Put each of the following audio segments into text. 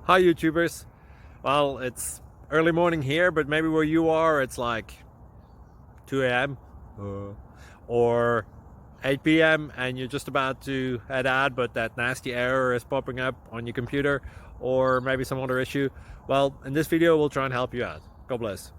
Hi YouTubers. Well, it's early morning here, but maybe where you are it's like 2 a.m. Or 8 p.m. and you're just about to head out, but that nasty error is popping up on your computer, or maybe some other issue. Well, in this video we'll try and help you out. God bless.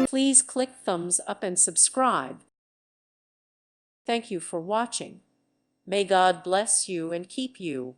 Please click thumbs up and subscribe. Thank you for watching. May God bless you and keep you.